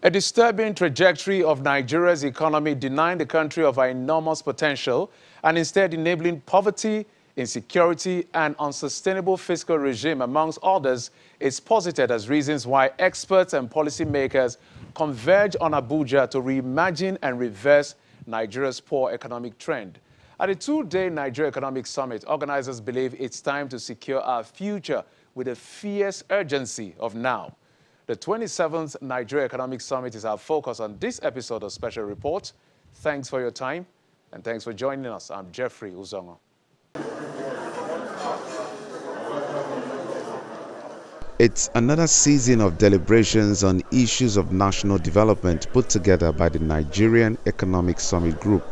A disturbing trajectory of Nigeria's economy denying the country of our enormous potential and instead enabling poverty, insecurity, and unsustainable fiscal regime, amongst others, is posited as reasons why experts and policymakers converge on Abuja to reimagine and reverse Nigeria's poor economic trend. At the two-day Nigeria Economic Summit, organizers believe it's time to secure our future with a fierce urgency of now. The 27th Nigeria Economic Summit is our focus on this episode of Special Report. Thanks for your time, and thanks for joining us. I'm Jeffrey Uzongo. It's another season of deliberations on issues of national development put together by the Nigerian Economic Summit Group.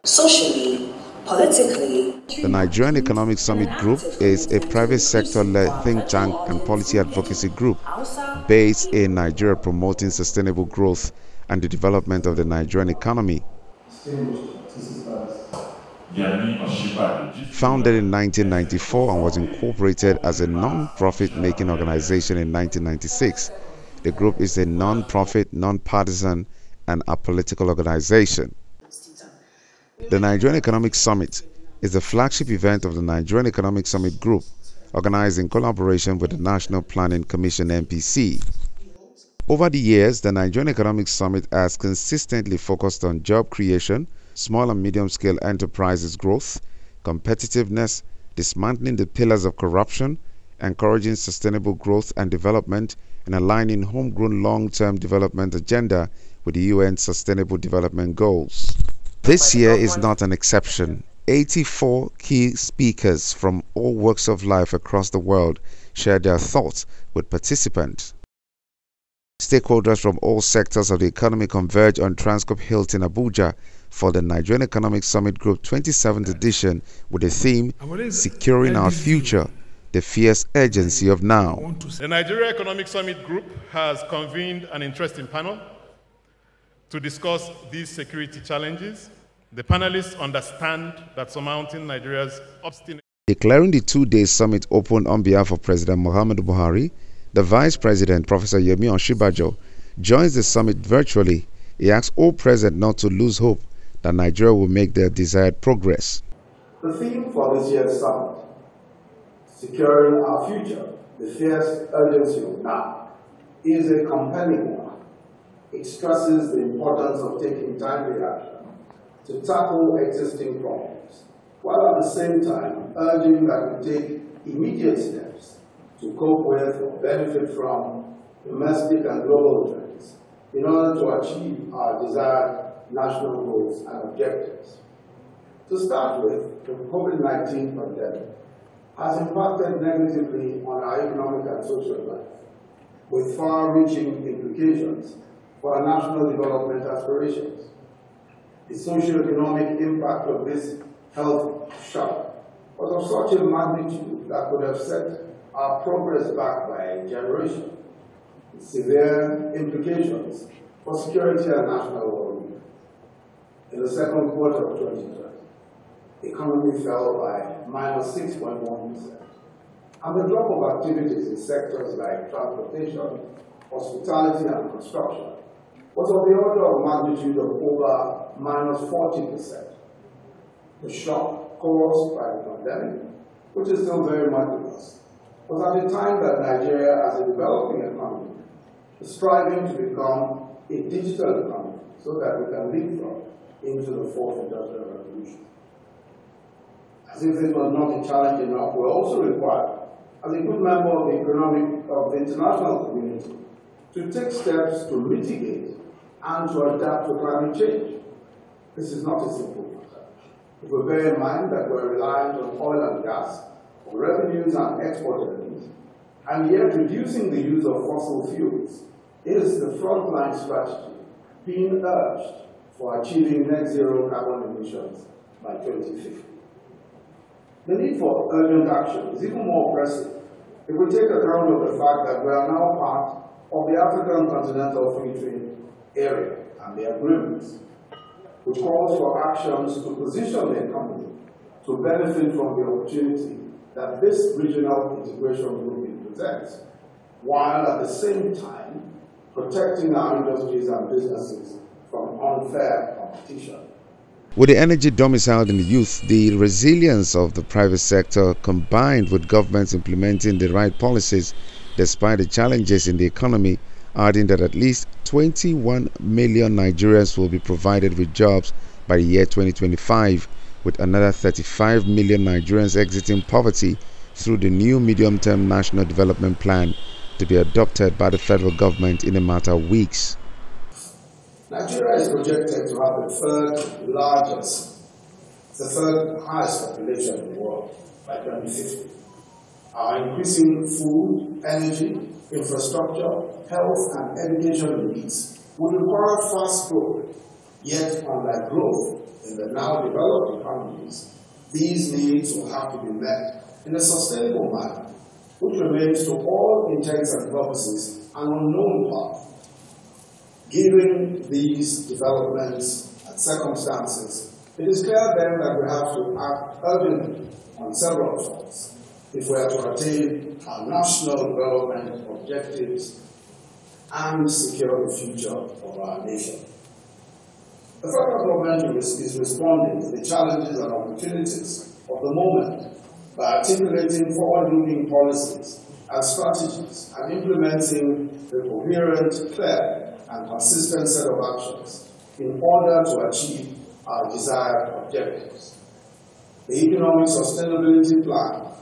Socially, politically, the Nigerian Economic Summit Group is a private sector-led think tank and policy advocacy group based in Nigeria promoting sustainable growth and the development of the Nigerian economy. Founded in 1994 and was incorporated as a non-profit making organization in 1996, the group is a non-profit, non-partisan, and apolitical organization. The Nigerian Economic Summit is the flagship event of the Nigerian Economic Summit Group, organized in collaboration with the National Planning Commission (NPC). Over the years, the Nigerian Economic Summit has consistently focused on job creation, small and medium-scale enterprises growth, competitiveness, dismantling the pillars of corruption, encouraging sustainable growth and development, and aligning homegrown long-term development agenda with the UN Sustainable Development Goals. This year is not an exception. 84 key speakers from all walks of life across the world shared their thoughts with participants. Stakeholders from all sectors of the economy converge on Transcorp Hilton Abuja for the Nigerian Economic Summit Group 27th edition with the theme, Securing Our Future, the Fierce Urgency of Now. The Nigeria Economic Summit Group has convened an interesting panel to discuss these security challenges. The panelists understand that surmounting Nigeria's obstinate... Declaring the two-day summit open on behalf of President Muhammadu Buhari, the Vice President, Professor Yemi Osinbajo, joins the summit virtually. He asks all present not to lose hope that Nigeria will make their desired progress. The theme for this year's summit, Securing Our Future, the Fierce Urgency of Now, is a compelling one. It stresses the importance of taking timely action to tackle existing problems, while at the same time urging that we take immediate steps to cope with or benefit from domestic and global trends in order to achieve our desired national goals and objectives. To start with, the COVID-19 pandemic has impacted negatively on our economic and social life, with far-reaching implications for our national development aspirations. The socio-economic impact of this health shock was of such a magnitude that could have set our progress back by a generation, with severe implications for security and national well-being. In the second quarter of 2020, the economy fell by -6.1%, and the drop of activities in sectors like transportation, hospitality, and construction was of the order of magnitude of over -40%. The shock caused by the pandemic, which is still very much with us, was at a time that Nigeria, as a developing economy, is striving to become a digital economy so that we can leapfrog into the fourth industrial revolution. As if this was not a challenge enough, we're also required, as a good member of the international community, to take steps to mitigate and to adapt to climate change. This is not a simple matter. If we bear in mind that we're reliant on oil and gas for revenues and export earnings, and yet reducing the use of fossil fuels is the frontline strategy being urged for achieving net zero carbon emissions by 2050. The need for urgent action is even more pressing if we take account of the fact that we are now part of the African Continental Free Trade Area and the agreements, which calls for actions to position the economy to benefit from the opportunity that this regional integration movement presents, while at the same time protecting our industries and businesses from unfair competition. With the energy domiciled in the youth, the resilience of the private sector combined with governments implementing the right policies despite the challenges in the economy, adding that at least 21 million Nigerians will be provided with jobs by the year 2025, with another 35 million Nigerians exiting poverty through the new medium-term national development plan to be adopted by the federal government in a matter of weeks. Nigeria is projected to have the third highest population in the world by 2050. Our increasing food, energy, infrastructure, health, and education needs will require fast growth. Yet, unlike growth in the now developed economies, these needs will have to be met in a sustainable manner, which remains to all intents and purposes an unknown path. Given these developments and circumstances, it is clear then that we have to act urgently on several fronts if we are to attain our national development objectives and secure the future of our nation. The federal government is responding to the challenges and opportunities of the moment by articulating forward-looking policies and strategies and implementing a coherent, clear, and consistent set of actions in order to achieve our desired objectives. The Economic Sustainability Plan,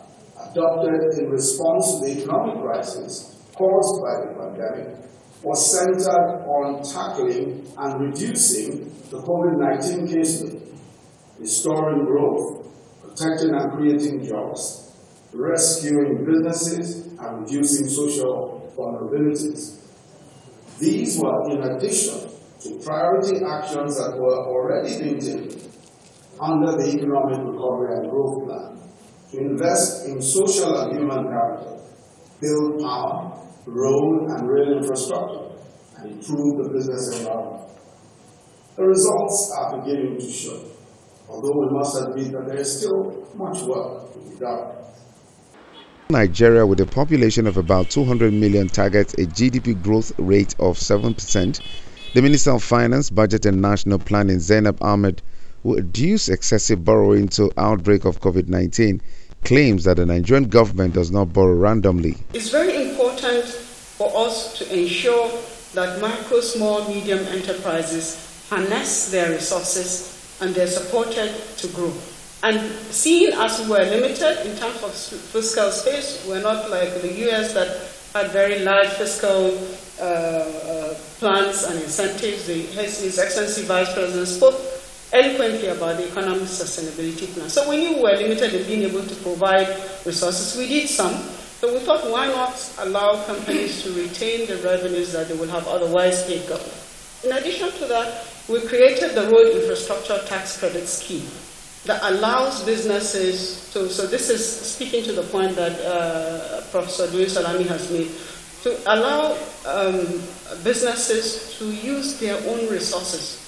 adopted in response to the economic crisis caused by the pandemic, was centered on tackling and reducing the COVID-19 caseload, restoring growth, protecting and creating jobs, rescuing businesses, and reducing social vulnerabilities. These were in addition to priority actions that were already being taken under the Economic Recovery and Growth Plan to invest in social and human capital, build power, road and rail infrastructure, and improve the business environment. The results are beginning to show, although we must admit that there is still much work to be done. Nigeria, with a population of about 200 million, targets a GDP growth rate of 7%. The Minister of Finance, Budget and National Planning, Zainab Ahmed, who adduced excessive borrowing to outbreak of COVID-19, claims that the Nigerian government does not borrow randomly. It's very important for us to ensure that micro, small, medium enterprises harness their resources and they're supported to grow. And seeing as we were limited in terms of fiscal space, we're not like the US that had very large fiscal plans and incentives. His Excellency Vice President spoke eloquently about the economic sustainability plan. So we knew we were limited in being able to provide resources. We did some. So we thought, why not allow companies to retain the revenues that they would have otherwise paid government? In addition to that, we created the Road Infrastructure Tax Credit Scheme that allows businesses to, so this is speaking to the point that Professor Louis Salami has made, to allow businesses to use their own resources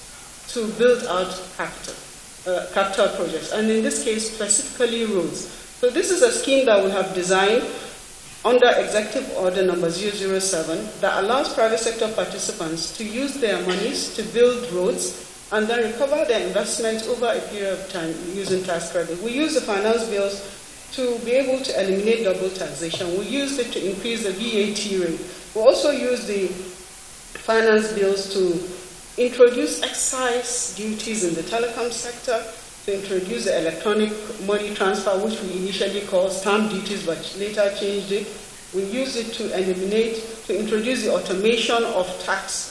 to build out capital projects, and in this case, specifically roads. So this is a scheme that we have designed under Executive Order number 007 that allows private sector participants to use their monies to build roads and then recover their investments over a period of time using tax credit. We use the finance bills to be able to eliminate double taxation. We used it to increase the VAT rate. We also use the finance bills to introduce excise duties in the telecom sector, to introduce the electronic money transfer, which we initially called stamp duties, but later changed it. We used it to eliminate, to introduce the automation of tax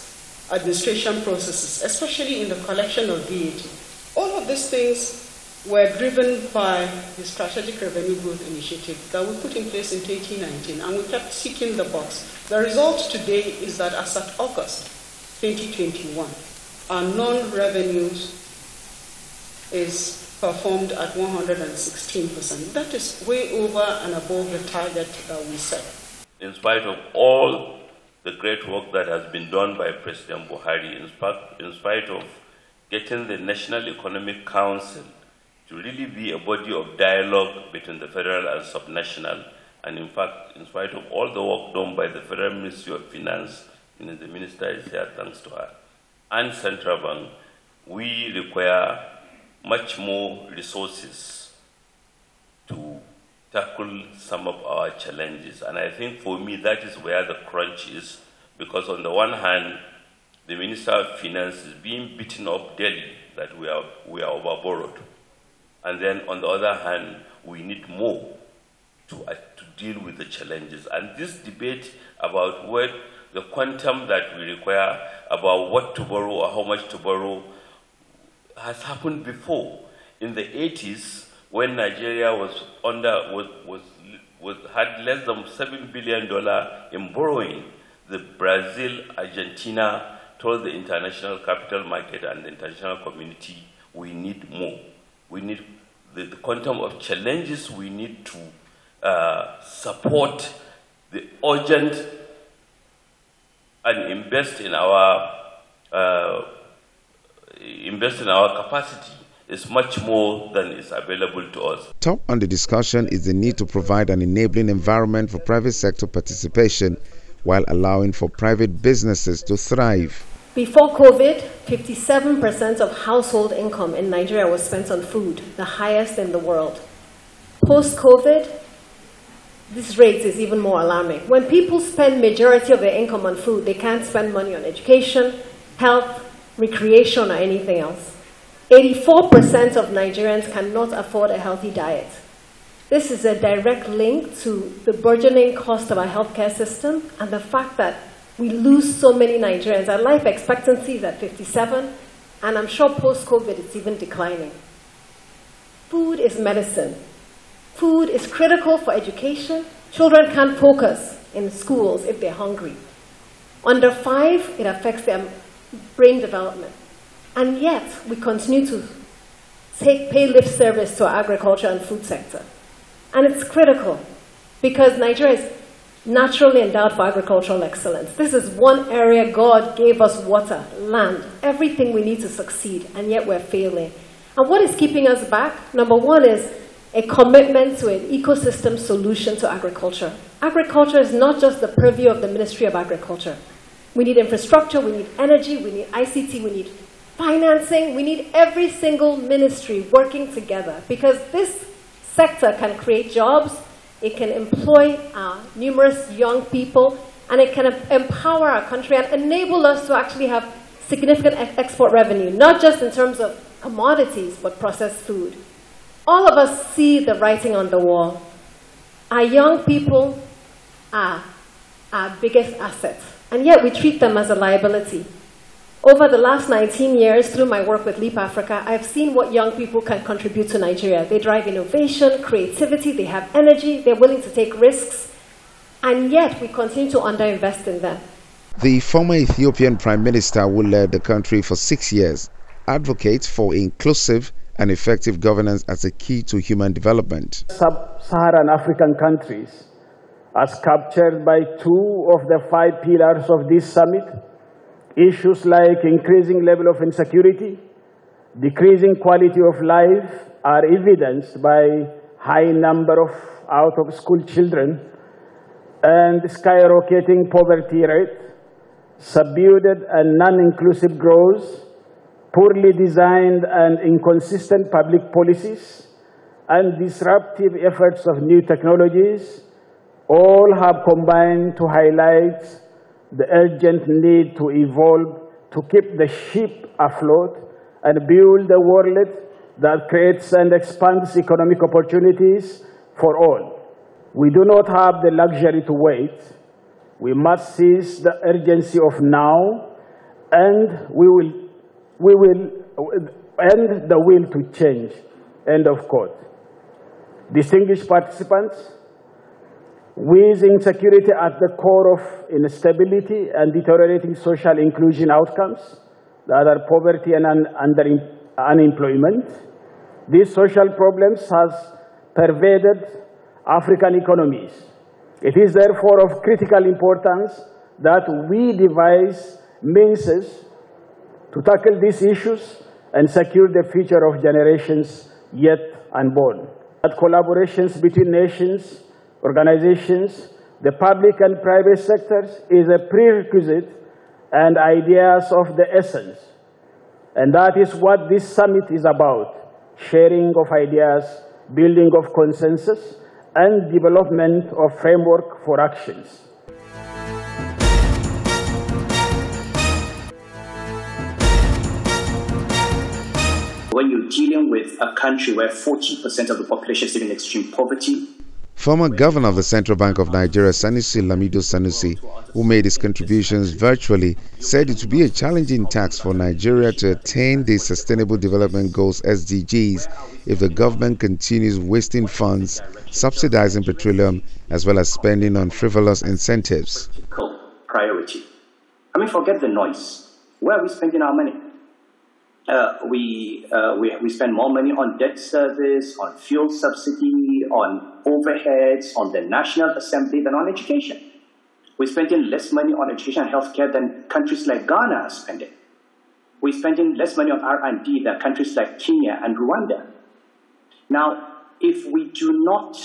administration processes, especially in the collection of VAT. All of these things were driven by the Strategic Revenue Growth Initiative that we put in place in 2019, and we kept seeking the box. The result today is that as of August 2021, our non-revenues is performed at 116%. That is way over and above the target that we set. In spite of all the great work that has been done by President Buhari, in spite of getting the National Economic Council to really be a body of dialogue between the federal and subnational, and in fact, in spite of all the work done by the Federal Ministry of Finance, The minister is here, thanks to her, and Central Bank, we require much more resources to tackle some of our challenges. And I think for me, that is where the crunch is, because on the one hand, the Minister of Finance is being beaten up daily that we are overborrowed. And then on the other hand, we need more to deal with the challenges. And this debate about what the quantum that we require, about what to borrow or how much to borrow, has happened before. In the 80s, when Nigeria had less than $7 billion in borrowing, the Brazil, Argentina told the international capital market and the international community, we need more. We need the quantum of challenges we need to support the urgent and invest in our capacity is much more than is available to us. Top on the discussion is the need to provide an enabling environment for private sector participation while allowing for private businesses to thrive. Before COVID, 57% of household income in Nigeria was spent on food, the highest in the world. Post-COVID, this rate is even more alarming. When people spend majority of their income on food, they can't spend money on education, health, recreation, or anything else. 84% of Nigerians cannot afford a healthy diet. This is a direct link to the burgeoning cost of our healthcare system and the fact that we lose so many Nigerians. Our life expectancy is at 57, and I'm sure post-COVID it's even declining. Food is medicine. Food is critical for education. Children can't focus in schools if they're hungry. Under 5, it affects their brain development. And yet, we continue to pay lip service to our agriculture and food sector. And it's critical because Nigeria is naturally endowed for agricultural excellence. This is one area God gave us water, land, everything we need to succeed, and yet we're failing. And what is keeping us back? Number one is a commitment to an ecosystem solution to agriculture. Agriculture is not just the purview of the Ministry of Agriculture. We need infrastructure, we need energy, we need ICT, we need financing, we need every single ministry working together because this sector can create jobs, it can employ numerous young people, and it can empower our country and enable us to actually have significant export revenue, not just in terms of commodities, but processed food. All of us see the writing on the wall. Our young people are our biggest assets, and yet we treat them as a liability. Over the last 19 years, through my work with Leap Africa, I've seen what young people can contribute to Nigeria. They drive innovation, creativity, they have energy, they're willing to take risks, and yet we continue to underinvest in them. The former Ethiopian Prime Minister, who led the country for 6 years, advocates for inclusive and effective governance as a key to human development. Sub-Saharan African countries, as captured by 2 of the 5 pillars of this summit, issues like increasing level of insecurity, decreasing quality of life are evidenced by high number of out-of-school children and skyrocketing poverty rate, subdued and non-inclusive growth, poorly designed and inconsistent public policies, and disruptive efforts of new technologies all have combined to highlight the urgent need to evolve to keep the ship afloat and build a world that creates and expands economic opportunities for all. We do not have the luxury to wait. We must seize the urgency of now, and we will end the will to change. End of quote. Distinguished participants, with insecurity at the core of instability and deteriorating social inclusion outcomes that are poverty and unemployment, these social problems has pervaded African economies. It is therefore of critical importance that we devise means to tackle these issues and secure the future of generations yet unborn. That collaborations between nations, organizations, the public and private sectors is a prerequisite and ideas of the essence. And that is what this summit is about: sharing of ideas, building of consensus, and development of framework for actions. When you're dealing with a country where 40% of the population is living in extreme poverty. Former Governor of the Central Bank of Nigeria, Sanusi Lamido Sanusi, who made his contributions virtually, said it would be a challenging task for Nigeria to attain the Sustainable Development Goals (SDGs) if the government continues wasting funds, subsidizing petroleum, as well as spending on frivolous incentives. Priority. I mean, forget the noise. Where are we spending our money? We spend more money on debt service, on fuel subsidy, on overheads, on the National Assembly than on education. We're spending less money on education and healthcare than countries like Ghana are spending. We're spending less money on R&D than countries like Kenya and Rwanda. Now, if we do not,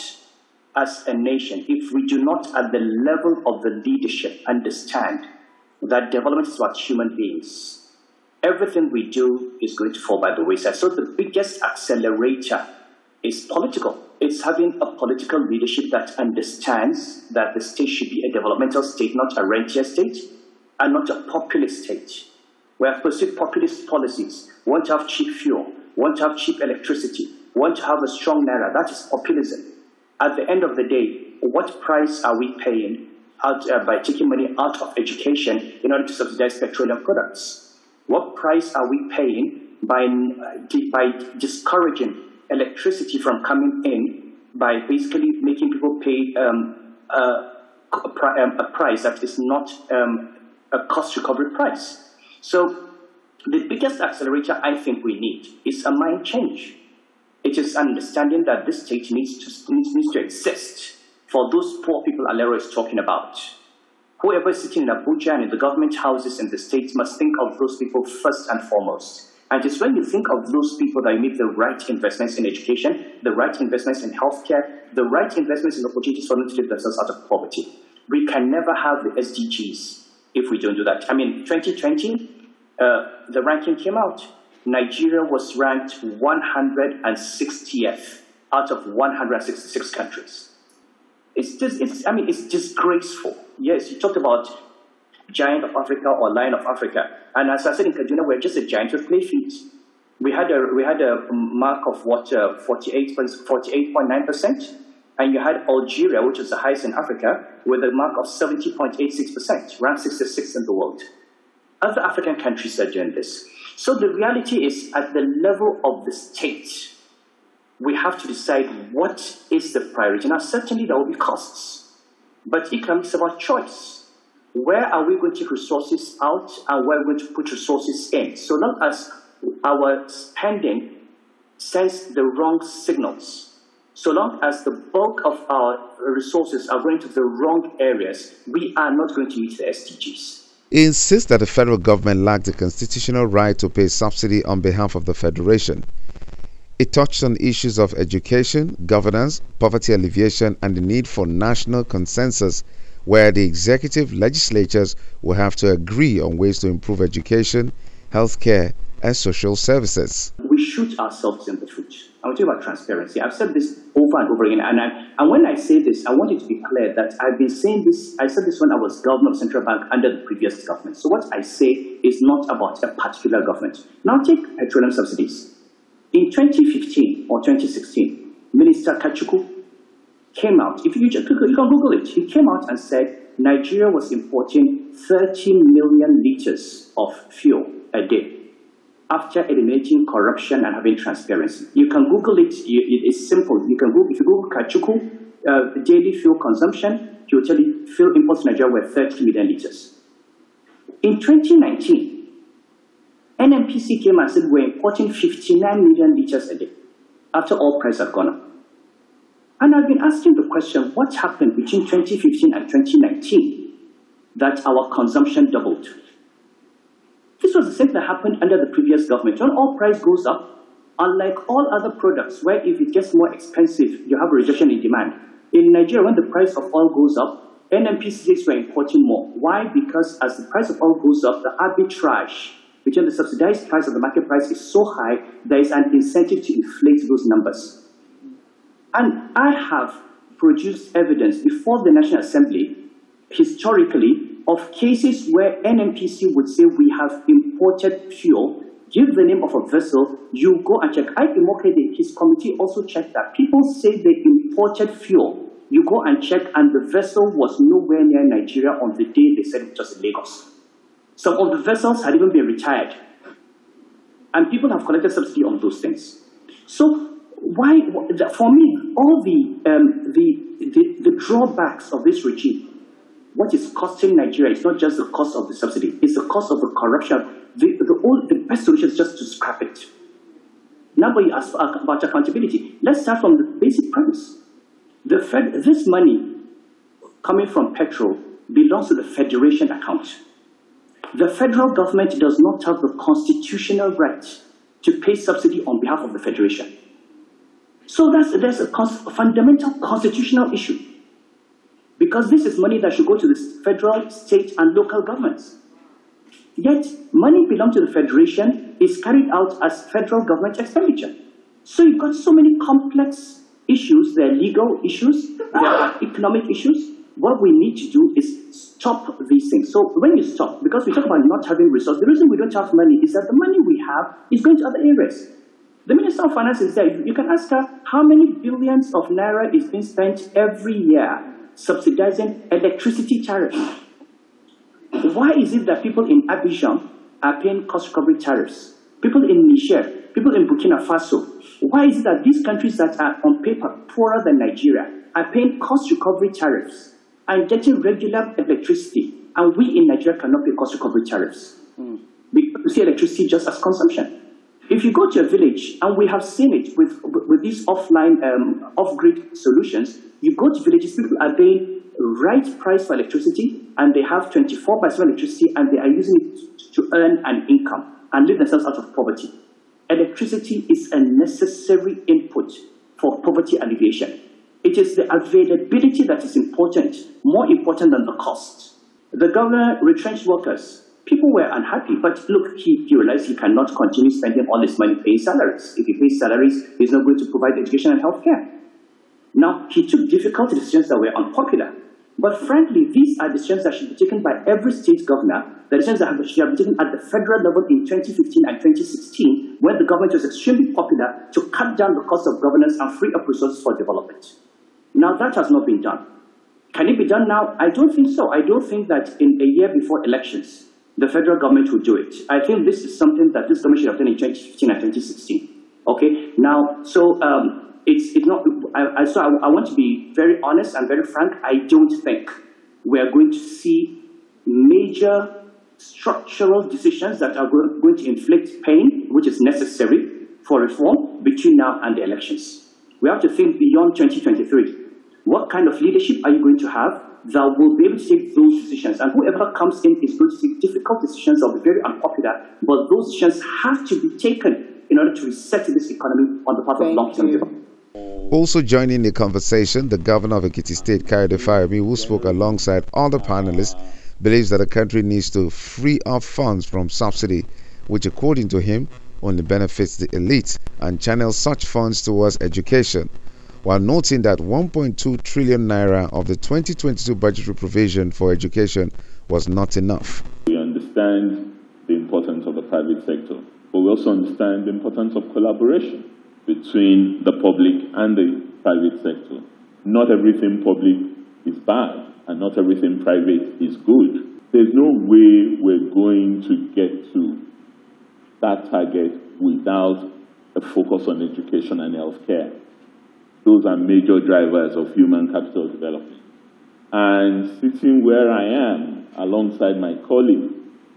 as a nation, if we do not at the level of the leadership understand that development is about human beings, everything we do is going to fall by the wayside. So the biggest accelerator is political. It's having a political leadership that understands that the state should be a developmental state, not a rentier state, and not a populist state. We have pursued populist policies. We want to have cheap fuel, we want to have cheap electricity, we want to have a strong naira. That is populism. At the end of the day, what price are we paying by taking money out of education in order to subsidize petroleum products? What price are we paying by discouraging electricity from coming in, by basically making people pay a price that is not a cost recovery price? So the biggest accelerator I think we need is a mind change. It is understanding that this state needs to exist for those poor people Alero is talking about. Whoever is sitting in Abuja and in the government houses in the state must think of those people first and foremost. And it's when you think of those people that you make the right investments in education, the right investments in healthcare, the right investments in opportunities for them to lift themselves out of poverty. We can never have the SDGs if we don't do that. I mean, 2020, the ranking came out. Nigeria was ranked 160th out of 166 countries. It's disgraceful. Yes, you talked about giant of Africa or lion of Africa, and as I said in Kaduna, we're just a giant with clay feet. We had a mark of 48.9%, and you had Algeria, which is the highest in Africa, with a mark of 70.86%, ranked 66th in the world. Other African countries are doing this. So the reality is, at the level of the state, we have to decide what is the priority. Now, certainly there will be costs. But economics is about choice. Where are we going to take resources out and where are we going to put resources in? So long as our spending sends the wrong signals, so long as the bulk of our resources are going to the wrong areas, we are not going to meet the SDGs. He insists that the federal government lacks the constitutional right to pay subsidy on behalf of the federation. It touched on issues of education, governance, poverty alleviation, and the need for national consensus, where the executive legislatures will have to agree on ways to improve education, healthcare, and social services. We shoot ourselves in the foot. I'm talking about transparency. I've said this over and over again, and when I say this, I want it to be clear that I've been saying this. I said this when I was governor of Central Bank under the previous government. So what I say is not about a particular government. Now take petroleum subsidies. In 2015 or 2016, Minister Kachuku came out. If you can Google it. He came out and said Nigeria was importing 30 million liters of fuel a day after eliminating corruption and having transparency. You can Google it. It's simple. You can Google, if you Google Kachuku daily fuel consumption, he will tell you fuel imports in Nigeria were 30 million liters. In 2019. NMPC came and said we're importing 59 million liters a day after oil prices have gone up. And I've been asking the question, what happened between 2015 and 2019 that our consumption doubled? This was the same that happened under the previous government. When oil price goes up, unlike all other products, where if it gets more expensive, you have a reduction in demand. In Nigeria, when the price of oil goes up, NNPCs were importing more. Why? Because as the price of oil goes up, the arbitrage between the subsidized price and the market price is so high, there is an incentive to inflate those numbers. And I have produced evidence before the National Assembly, historically, of cases where NNPC would say we have imported fuel, give the name of a vessel, you go and check. His committee also checked that. People say they imported fuel. You go and check, and the vessel was nowhere near Nigeria on the day they said it was in Lagos. Some of the vessels had even been retired. And people have collected subsidy on those things. So why, for me, all the drawbacks of this regime, what is costing Nigeria is not just the cost of the subsidy, it's the cost of the corruption. The best solution is just to scrap it. Now, when you ask about accountability, let's start from the basic premise. This money coming from petrol belongs to the Federation account. The federal government does not have the constitutional right to pay subsidy on behalf of the Federation. So there's a fundamental constitutional issue. Because this is money that should go to the federal, state, and local governments. Yet, money belonging to the Federation is carried out as federal government expenditure. So you've got so many complex issues. There are legal issues, there are economic issues. What we need to do is stop these things. So when you stop, because we talk about not having resources, the reason we don't have money is that the money we have is going to other areas. The Minister of Finance is there. You can ask her how many billions of naira is being spent every year subsidizing electricity tariffs. Why is it that people in Abidjan are paying cost recovery tariffs? People in Niger, people in Burkina Faso. Why is it that these countries that are on paper poorer than Nigeria are paying cost recovery tariffs and getting regular electricity, and we in Nigeria cannot pay cost recovery tariffs? Because we see electricity just as consumption. If you go to a village, and we have seen it with these offline, off-grid solutions, you go to villages, people are paying right price for electricity, and they have 24% electricity, and they are using it to earn an income and live themselves out of poverty. Electricity is a necessary input for poverty alleviation. It is the availability that is important, more important than the cost. The governor retrenched workers. People were unhappy, but look, he realized he cannot continue spending all his money paying salaries. If he pays salaries, he's not going to provide education and healthcare. Now, he took difficult decisions that were unpopular. But frankly, these are decisions that should be taken by every state governor, the decisions that should have been taken at the federal level in 2015 and 2016, when the government was extremely popular to cut down the cost of governance and free up resources for development. Now, that has not been done. Can it be done now? I don't think so. I don't think that in a year before elections, the federal government will do it. I think this is something that this government should have done in 2015 and 2016. Okay, now, so it's not, I want to be very honest and very frank. I don't think we are going to see major structural decisions that are going to inflict pain, which is necessary for reform between now and the elections. We have to think beyond 2023. What kind of leadership are you going to have that will be able to take those decisions? And whoever comes in is going to take difficult decisions that will be very unpopular, but those decisions have to be taken in order to reset this economy on the path of long-term development. Also joining the conversation, the governor of Ekiti State, Kayode Fayemi, who spoke alongside other panelists, believes that the country needs to free up funds from subsidy, which according to him only benefits the elite, and channel such funds towards education, while noting that 1.2 trillion naira of the 2022 budgetary provision for education was not enough. We understand the importance of the private sector, but we also understand the importance of collaboration between the public and the private sector. Not everything public is bad, and not everything private is good. There's no way we're going to get to that target without a focus on education and healthcare. Those are major drivers of human capital development. And sitting where I am, alongside my colleague,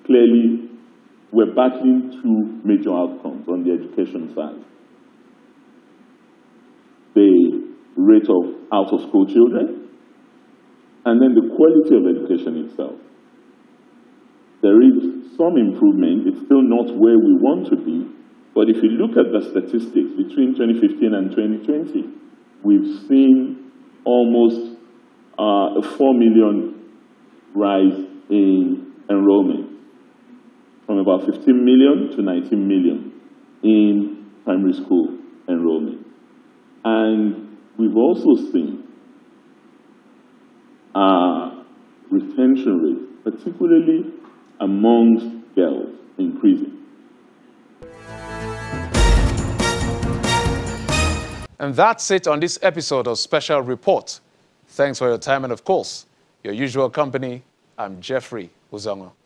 clearly we're battling two major outcomes on the education side. The rate of out-of-school children, and then the quality of education itself. There is some improvement. It's still not where we want to be, but if you look at the statistics between 2015 and 2020, we've seen almost a 4 million rise in enrollment, from about 15 million to 19 million in primary school enrollment. And we've also seen retention rates, particularly amongst girls, increasing. And that's it on this episode of Special Report. Thanks for your time and, of course, your usual company. I'm Jeffrey Uzongo.